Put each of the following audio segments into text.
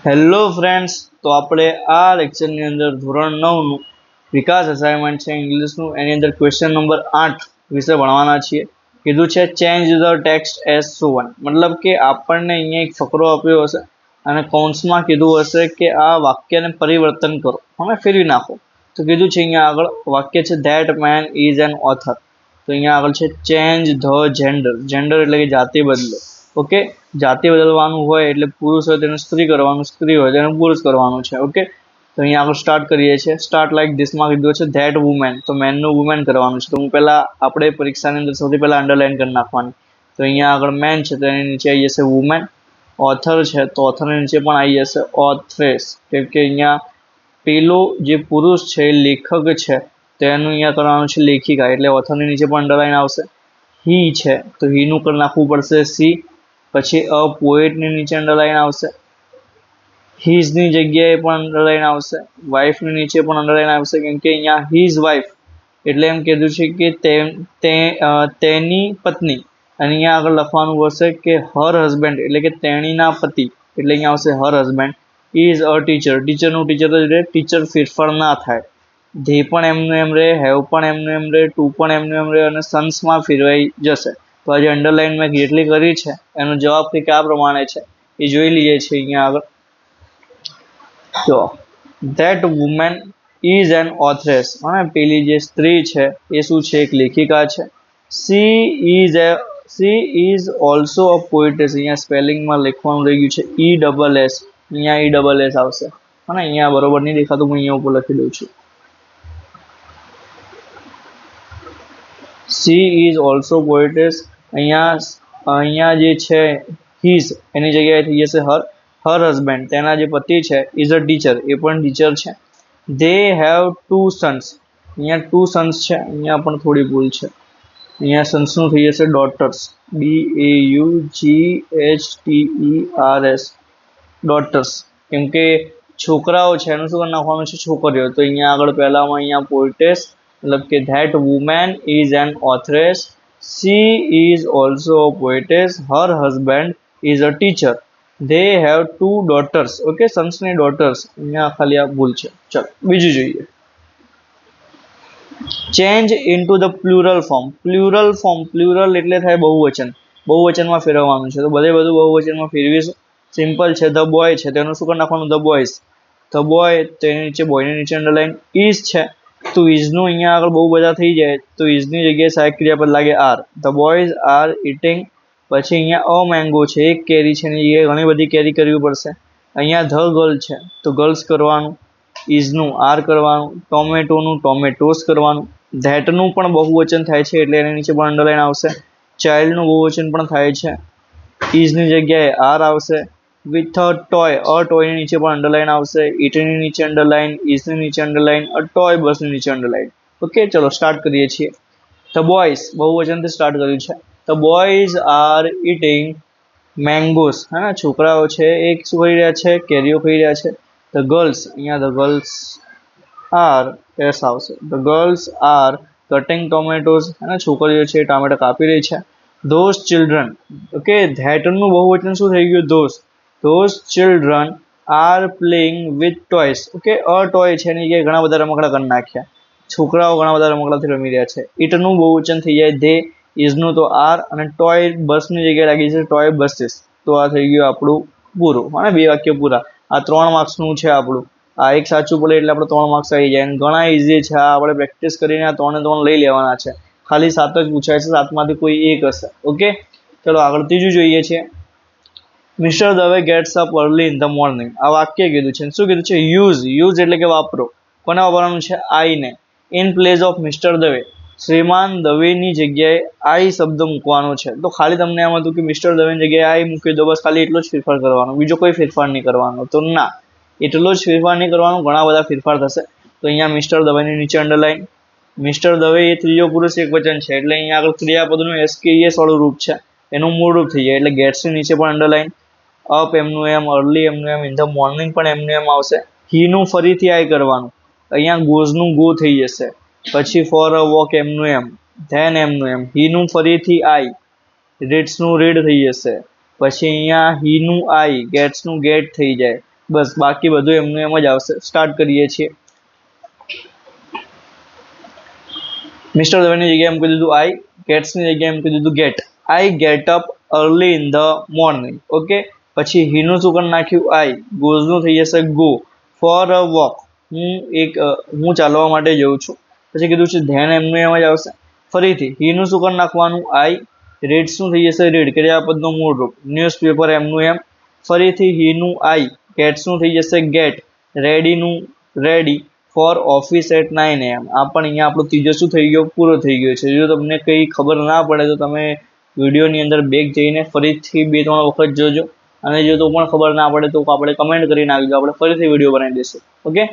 Hello friends, તો આપણે આ લેક્ચરની અંદર ધોરણ 9 નું વિકાસ અસાઇનમેન્ટ છે ઇંગ્લિશનું, એની અંદર ક્વેશ્ચન નંબર 8 વિશે ભણવાના છીએ. કીધું છે change the text as Shovon, મતલબ કે આપણને અહીંયા એક ફકરો આપ્યો હશે અને કૌંસમાં કીધું હશે કે આ વાક્યને પરિવર્તન કરો, હવે ફેરવી નાખો. તો કીધું છે અહીંયા આગળ વાક્ય છે that man is an author. તો અહીંયા આગળ છે ચેન્જ ધ જેન્ડર. જેન્ડર એટલે કે જાતિ બદલો. ઓકે, જાતિ બદલવાનું હોય એટલે પુરુષ હોય તેને સ્ત્રી કરવાનું, સ્ત્રી હોય તેને પુરુષ કરવાનું છે. ઓકે, તો અહીંયા આગળ સ્ટાર્ટ કરીએ છીએ. સ્ટાર્ટ લાઈક ધીસમાં કીધું છે ધેટ વુમેન, તો મેનનું વુમેન કરવાનું છે. તો હું પહેલાં આપણે પરીક્ષાની અંદર સૌથી પહેલાં અંડરલાઇન કરી નાખવાની. તો અહીંયા આગળ મેન છે તો એની નીચે આવી જશે વુમેન. ઓથર છે તો ઓથરની નીચે પણ આવી જશે ઓથ્રેસ, કેમ કે અહીંયા પેલો જે પુરુષ છે એ લેખક છે તો એનું અહીંયા કરવાનું છે લેખિકા, એટલે ઓથરની નીચે પણ અંડરલાઇન આવશે. હી છે તો હીનું કરી નાખવું પડશે સી. પછી અ પોએટની નીચે અંડરલાઇન આવશે. હીઝની જગ્યાએ પણ અંડરલાઇન આવશે. વાઇફની નીચે પણ અંડરલાઇન આવશે, કેમ કે અહીંયા હીઝ વાઇફ એટલે એમ કીધું છે કે તેની પત્ની. અને અહીંયા આગળ લખવાનું હશે કે હર હસબેન્ડ એટલે કે તેણીના પતિ, એટલે અહીંયા આવશે her husband. Is a teacher, ટીચરનું ટીચર જ રહે, ટીચર ફેરફાર ના થાય. ધે પણ એમનું એમ રહે, હેવ પણ એમનું એમ રહે, ટુ પણ એમનું એમ રહે અને સન્સમાં ફેરવાઈ જશે. તો આજે અંડરલાઇન મેં જેટલી કરી છે એનો જવાબ કંઈક આ પ્રમાણે છે, એ જોઈ લઈએ છીએ અહીંયા આગળ. તો ધેટ વુમેન ઇઝ એન ઓથ્રેસ, અને પેલી જે સ્ત્રી છે એ શું છે, એક લેખિકા છે. She is also a poetess. અહીંયા સ્પેલિંગમાં લખવાનું રહી ગયું છે ઈ ડબલ એસ, અહીંયા ઈ ડબલ એસ આવશે. અને અહીંયા બરોબર નહીં દેખાતું, હું અહીંયા ઉપર લખી દઉં છું. She is also poetess. અહીંયા જે છે હીઝ એની જગ્યાએ થઈ જશે હર. હર હસબેન્ડ તેના જે પતિ છે ઇઝ અ ટીચર, એ પણ ટીચર છે. ધે હેવ ટુ સન્સ, અહીંયા ટુ સન્સ છે, અહીંયા પણ થોડી ભૂલ છે. અહીંયા સન્સનું થઈ જશે ડોટર્સ, DAUGHTERS, ડોટર્સ. કેમ કે છોકરાઓ છે એનું શું કરી નાખવાનું છે, છોકરીઓ. તો અહીંયા આગળ પહેલામાં અહીંયા પોએટેસ, મતલબ કે that woman is an authoress. She is also a poetess. Her husband is a teacher. They have two daughters. Okay, સન્સની ડોટર્સ, અહીંયા ખાલી આ ભૂલ છે. ચલો બીજું જોઈએ. Change into the plural form. Plural એટલે થાય બહુવચન. બહુવચનમાં ફેરવવાનું છે, તો બધું બહુવચનમાં ફેરવીશું. સિમ્પલ છે. ધ બોય છે તેનું શું કરી નાખવાનું, ધ બોયઝ. ધ બોય તેની નીચે બોયની નીચે અંડરલાઇન. ઇઝ છે તો ઇઝનું અહીંયા આગળ બહુ બધા થઈ જાય, તો ઇઝની જગ્યાએ સહાયક ક્રિયાપદ લાગે are. The boys are eating. પછી અહીંયા અ મેંગો છે, એક કેરી છે, એની જગ્યાએ ઘણી બધી કેરી કરવી પડશે. અહીંયા ધ ગર્લ છે તો ગર્લ્સ કરવાનું, ઇઝનું આર કરવાનું, ટોમેટોનું ટોમેટોસ કરવાનું. ધેટનું પણ બહુવચન થાય છે એટલે એની નીચે પણ અંડરલાઇન આવશે. ચાઇલ્ડનું બહુવચન પણ થાય છે, ઇઝની જગ્યાએ આર આવશે. વિથ અ ટોય, અ ટોયની નીચે પણ અંડરલાઇન આવશે. ઇટની નીચે અંડરલાઇન, ઇઝની નીચે અંડરલાઇન, અ ટોય બસની નીચે અંડરલાઇન. ઓકે, ચલો સ્ટાર્ટ કરીએ છીએ. ધ બોયઝ બહુવચનથી સ્ટાર્ટ કર્યું છે. The boys are eating mangoes. હા, છોકરાઓ છે એ શું કરી રહ્યા છે, કેરીઓ ખાઈ રહ્યા છે. ધ ગર્લ્સ, અહીંયા ધ ગર્લ્સ આર એસ આવશે. The girls are cutting tomatoes, અને છોકરીઓ છે ટામેટા કાપી રહી છે. Those children. ઓકે, ધેટનું બહુવચન શું થઈ ગયું, those children are playing with toys. Okay, a toy છે એની જગ્યાએ ઘણા બધા રમકડા કરી નાખ્યા, છોકરાઓ ઘણા બધા રમકડાથી રમી રહ્યા છે. ઇટનું બહુવચન થઈ જાય ધે, ઇઝનું તો આર, અને ટોય બસની જગ્યાએ લાગી છે ટોય બસીસ. તો આ થઈ ગયું આપણું પૂરું, અને 2 વાક્ય પૂરા. આ 3 માર્ક્સનું છે આપણું. આ એક સાચું પડે એટલે આપણે 3 માર્ક્સ આવી જાય. ઘણા ઇઝી છે, આ આપણે પ્રેક્ટિસ કરીને આ 3 ને 3 લઈ લેવાના છે. ખાલી 7 જ પૂછાય છે, 7માંથી કોઈ એક હશે. ઓકે, ચલો આગળ ત્રીજું જોઈએ છે. Mister Dave gets up early in the morning. આ વાક્ય કીધું છે, શું કીધું છે, યુઝ એટલે કે વાપરો. કોને વાપરવાનું છે, આઈને. In place of mister Dave, શ્રીમાન દવેની જગ્યાએ આઈ શબ્દ મૂકવાનો છે. તો ખાલી તમને એમ હતું કે મિસ્ટર દવેની જગ્યાએ આઈ મૂકી દો, બસ ખાલી એટલો જ ફેરફાર કરવાનો, બીજો કોઈ ફેરફાર નહીં કરવાનો. તો ના, એટલો જ ફેરફાર નહીં કરવાનો, ઘણા બધા ફેરફાર થશે. તો અહીંયા મિસ્ટર દવેની નીચે અંડરલાઇન. મિસ્ટર દવે એ ત્રીજો પુરુષ એકવચન છે એટલે અહીંયા આગળ ક્રિયાપદનું SKES વાળું રૂપ છે, એનું મૂળ રૂપ થઈ જાય. એટલે ગેટ્સની નીચે પણ અંડરલાઇન. અપ એમનું એમ, અર્લી એમનું એમ, ઇન ધ મોર્નિંગ પણ એમનું એમ આવશે. હીનું ફરીથી આઈ કરવાનું, અહીંયા ગોઝનું ગો થઈ જશે. પછી ફોર અ વોક એમનું એમ, ધેન એમનું એમ, હીનું ફરીથી આઈ, રીડ્સનું રીડ થઈ જશે. પછી અહીંયા હીનું આઈ, ગેટ્સનું ગેટ થઈ જાય. બસ બાકી બધું એમનું એમ જ આવશે. સ્ટાર્ટ કરીએ છીએ. મિસ્ટર દવેની જગ્યાએ મૂકી દીધું આઈ, ગેટ્સની જગ્યાએ મૂકી દીધું get. I get up early in the morning. Okay, પછી હીનું શું કરી નાખ્યું આઈ, ગોઝનું થઈ જશે ગો, ફોર અ વોક હું ચાલવા માટે જઉં છું. પછી કીધું છે ધેન એમનું એમ જ આવશે. ફરીથી હીનું શું કરી નાખવાનું આઈ, રીડ્સનું થઈ જશે રીડ, ક્રિયાપદનું મૂળ રૂપ, ન્યૂઝપેપર એમનું એમ. ફરીથી હીનું આઈ, ગેટ્સનું થઈ જશે ગેટ, રેડીનું ready, for office at 9 AM. આ પણ અહીંયા આપણો ત્રીજો શું થઈ ગયો, પૂરો થઈ ગયો છે. જો તમને કંઈ ખબર ના પડે તો તમે વિડીયોની અંદર બેક જઈને ફરીથી 2-3 વખત જોજો, અને જો તો પણ ખબર ના પડે તો આપણે કમેન્ટ કરીને આવી આપણે ફરીથી વિડીયો બનાવી દઈશું. ઓકે,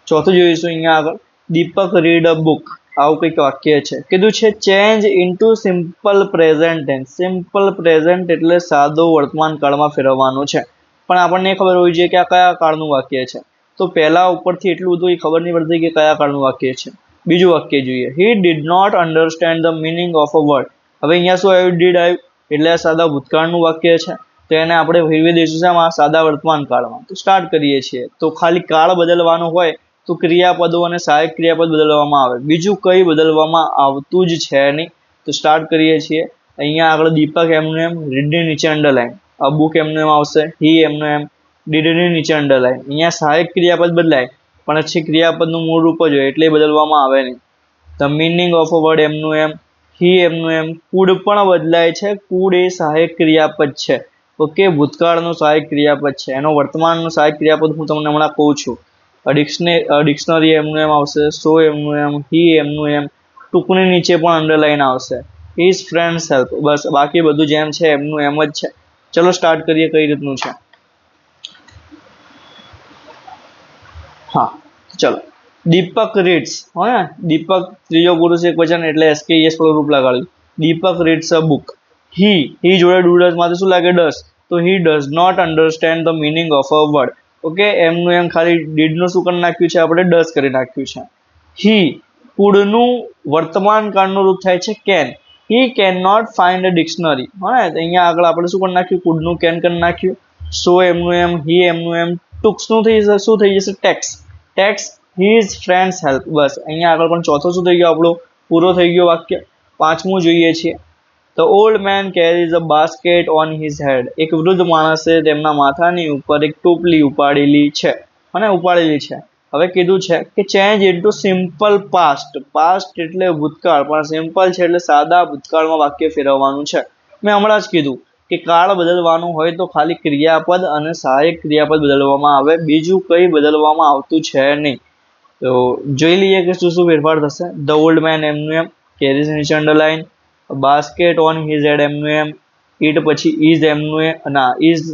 ચોથું જોઈશું અહીંયા આગળ, દીપક રીડ અ બુક. આવું કંઈક વાક્ય છે. કીધું છે change into simple present tense. Simple present એટલે સાદો વર્તમાન કાળમાં ફેરવવાનું છે. પણ આપણને ખબર હોવી જોઈએ કે આ કયા કાળનું વાક્ય છે. તો પહેલા ઉપરથી એટલું બધું ખબર નહીં પડતી કે કયા કાળનું વાક્ય છે. બીજું વાક્ય જોઈએ, he did not understand the meaning of a word. હવે અહીંયા શું આવ્યું, ડીડ આવ્યું એટલે આ સાદા ભૂતકાળનું વાક્ય છે. તો એને આપણે ફેરવી દઈશું છે આ સાદા વર્તમાન કાળમાં. તો સ્ટાર્ટ કરીએ છીએ. તો ખાલી કાળ બદલવાનો હોય તો ક્રિયાપદો અને સહાયક ક્રિયાપદ બદલવામાં આવે, બીજું કંઈ બદલવામાં આવતું જ છે નહીં. તો સ્ટાર્ટ કરીએ છીએ. અહીંયા આગળ દીપક એમનું એમ, રીડની નીચે અંડરલાઈન, આ બુક એમનું એમ આવશે, હી એમનું એમ, ડીડની નીચે અંડરલાઈન. અહીંયા સહાયક ક્રિયાપદ બદલાય પણ પછી ક્રિયાપદનું મૂળ રૂપ જ હોય એટલે બદલવામાં આવે નહીં. The meaning of a word એમનું એમ, હી એમનું એમ. કુડ પણ બદલાય છે, કુડ એ સહાયક ક્રિયાપદ છે. ઓકે, ભૂતકાળનું સહાયક ક્રિયાપદ છે, એનો વર્તમાનનું સહાયક ક્રિયાપદ હું તમને હમણાં કહું છું. ડિક્શનરી એમનું એમ આવશે, સો એમનું એમ, હી એમનું એમ, ટૂંકની નીચે પણ અંડરલાઈન આવશે, હિઝ ફ્રેન્ડ્સ હેલ્પ. બસ બાકી બધું જેમ છે એમનું એમ જ છે. ચલો સ્ટાર્ટ કરીએ કઈ રીતનું છે. હા ચલો, દીપક રીડ્સ. હા, દીપક ત્રીજો પુરુષ એક વચન એટલે SKES રૂપ લગાડ્યું. દીપક રીડ્સ અ બુક. હી જોડે ડુ માંથી શું લાગે, ડસ. તો he does not understand the meaning of a word. Okay, એમનું એમ ખાલી ડીડનું શું કરી નાખ્યું છે, આપણે ડસ કરી નાખ્યું છે. હી કુડનું વર્તમાન કાળનું રૂપ થાય છે can. He can not find a dictionary. હા, અહીંયા આગળ આપણે શું કરી નાખ્યું, કુડનું કેન કરી નાખ્યું. સો એમનું એમ, હી એમનું એમ, ટૂંકનું થઈ જશે શું થઈ જશે, takes. Takes his friends help. બસ અહીંયા આગળ પણ ચોથો શું થઈ ગયો, આપણો પૂરો થઈ ગયો વાક્ય. પાંચમું જોઈએ છીએ. The old man carries a basket on his head. એક વૃદ્ધ માણસે તેમના માથાની ઉપર એક ટોપલી ઉપાડેલી છે. હવે કીધું છે કે change into simple past. Past એટલે ભૂતકાળ, પણ સિમ્પલ છે એટલે સાદા ભૂતકાળમાં વાક્ય ફેરવવાનું છે. મેં હમણાં જ કીધું કે કાળ બદલવાનું હોય તો ખાલી ક્રિયાપદ અને સહાયક ક્રિયાપદ બદલવામાં આવે, બીજું કંઈ બદલવામાં આવતું છે નહીં. તો જોઈ લઈએ કે શું શું ફેરફાર થશે. ધ ઓલ્ડ મેન એમનું એમ, કેરીઝ નીચે underline, basket on his head એમનું એમ, ઈટ પછી ઇઝ એમનું એમ, ના ઇઝ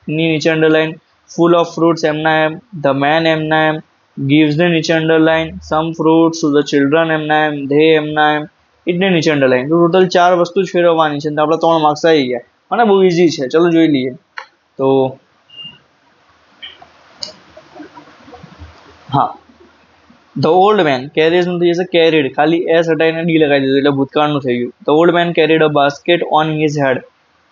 ની નીચે અંડરલાઈન, ફૂલ ઓફ ફ્રૂટ્સ એમના એમ, ધ મેન એમના એમ, gives ની નીચે underline, some fruits to the children એમના એમ, ધે એમના એમ, ઇટની નીચે અંડરલાઈન. તો ટોટલ 4 વસ્તુ જ ફેરવવાની છે, તો આપણે 3 માર્ક્સ આવી ગયા. અને બહુ ઇઝી છે. ચલો જોઈ લઈએ. તો હા, ધ ઓલ્ડ મેન, કેરીઝ નું થઈ જશે કેરીડ, ખાલી એસ હટાવીને ડી લગાવી દીધું એટલે ભૂતકાળનું થઈ ગયું. The old man carried a basket on his head.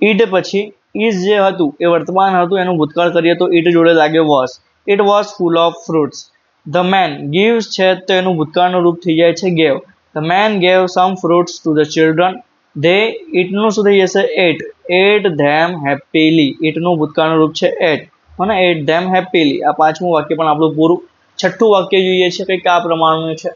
It પછી ઇઝ જે હતું એ વર્તમાન હતું, એનું ભૂતકાળ કરીએ તો ઈટ જોડે લાગે was. It was full of fruits. The man gives છે તો એનું ભૂતકાળનું રૂપ થઈ જાય છે gave. The man gave some fruits to the children. They ઇટનું શું થઈ જશે એટ. Ate them happily. ઇટનું ભૂતકાળનું રૂપ છે એટ, અને એટ ધેમ હેપીલી. આ 5મું વાક્ય પણ આપણું પૂરું. 6થું વાક્ય જોઈએ છે કંઈક આ પ્રમાણનું છે.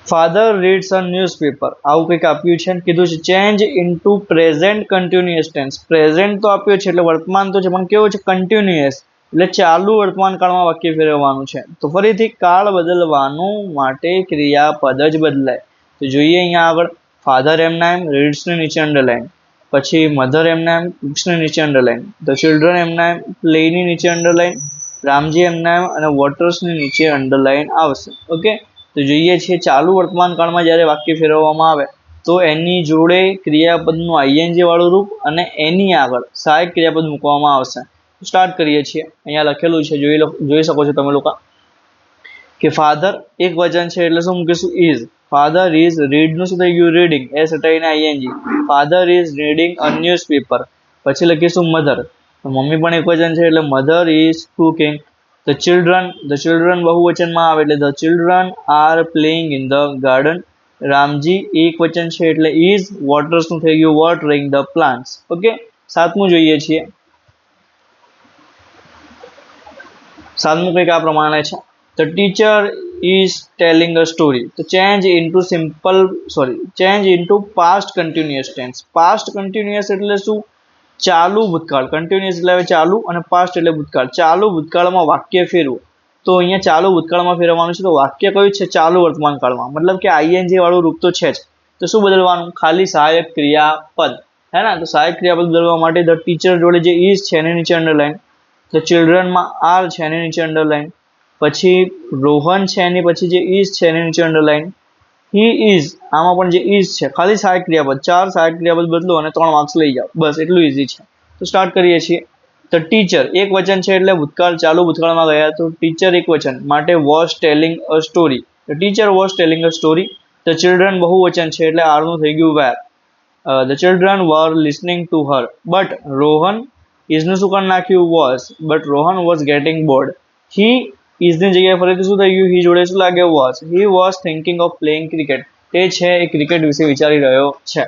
Father reads a newspaper. આવું કંઈક આપ્યું છે, કીધું છે change into present continuous tense. Present તો આપ્યો છે એટલે વર્તમાન તો છે, પણ કેવું છે, કન્ટિન્યુઅસ એટલે ચાલુ વર્તમાન કાળમાં વાક્ય ફેરવવાનું છે. તો ફરીથી કાળ બદલવાનું માટે ક્રિયાપદ જ બદલાય. તો જોઈએ અહીંયા આગળ, ફાધર એમના એમ, રીડ્સની નીચે અંડરલાઈન, પછી મધર એમના એમ, બુક્સની નીચે અંડરલાઈન, ધ ચિલ્ડ્રન એમના એમ, પ્લેની નીચે અંડરલાઈન, રામજી એમના એમ, અને વોટર્સની નીચે અંડરલાઈન આવશે. ઓકે, તો જોઈએ છીએ ચાલુ વર્તમાન કાળમાં જ્યારે વાક્ય ફેરવવામાં આવે તો એની જોડે ક્રિયાપદનું આઈએનજી વાળું રૂપ અને એની આગળ સહાયક ક્રિયાપદ મૂકવામાં આવશે. સ્ટાર્ટ કરીએ છીએ. અહીંયા લખેલું છે, જોઈ શકો છો તમે લોકો કે ફાધર એક વચન છે એટલે શું મૂકીશું, ઇઝ. ફાધર ઇઝ, રીડનું શું થઈ ગયું, રીડિંગ, એસ હટાવીને ING. Father is reading a newspaper. પછી લખીશું મધર. તો મમ્મી પણ એકવચન છે એટલે mother is cooking. The children બહુવચનમાં આવે એટલે the children are playing in the garden. Ramji એકવચન છે એટલે ઇઝ. વોટર્સનું થઈ ગયું વોટરિંગ ધ પ્લાન્ટ્સ. ઓકે, સાતમું જોઈએ છીએ. સાતમું કંઈક આ પ્રમાણે છે. The teacher is telling a story. તો change into past continuous tense. Past continuous એટલે શું? ચાલુ ભૂતકાળ. કન્ટિન્યુઅસ એટલે ચાલુ અને પાસ્ટ એટલે ભૂતકાળ. ચાલુ ભૂતકાળમાં વાક્ય ફેરવો. તો અહીંયા ચાલુ ભૂતકાળમાં ફેરવવાનું છે. તો વાક્ય કયું છે? ચાલુ વર્તમાન કાળમાં. મતલબ કે આઈએનજી વાળું રૂપ તો છે જ. તો શું બદલવાનું? ખાલી સહાયક ક્રિયાપદ. હે ને? તો સહાયક ક્રિયાપદ બદલવા માટે ધ ટીચર જોડે જે ઇઝ છે એની નીચે અંડરલાઈન. ધ ચિલ્ડ્રનમાં આર છે એની નીચે અંડરલાઈન. પછી રોહન છે એની પછી જે ઇઝ છે એની નીચે અંડરલાઈન. હી ઇઝ, આમાં પણ જે ઇઝ છે ખાલી સહાયક ક્રિયાપદ. 4 સહાયક ક્રિયાપદ બદલો અને 3 માર્ક્સ લઈ જાઓ. બસ એટલું ઇઝી છે. તો સ્ટાર્ટ કરીએ છીએ. ધ ટીચર એક વચન છે એટલે ભૂતકાળ, ચાલુ ભૂતકાળમાં ગયા. તો ટીચર એક વચન માટે was telling a story. The teacher was telling a story. The children બહુવચન છે એટલે આરનું થઈ ગયું were. The children were listening to her. But Rohan ઇઝનું શું કરી નાખ્યું? Was. But Rohan was getting bored. He ઇઝની જગ્યાએ ફરીથી શું થઈ ગયું? હી જોડે શું લાગે? Was. He was thinking of playing cricket. તે છે એ ક્રિકેટ વિશે વિચારી રહ્યો છે.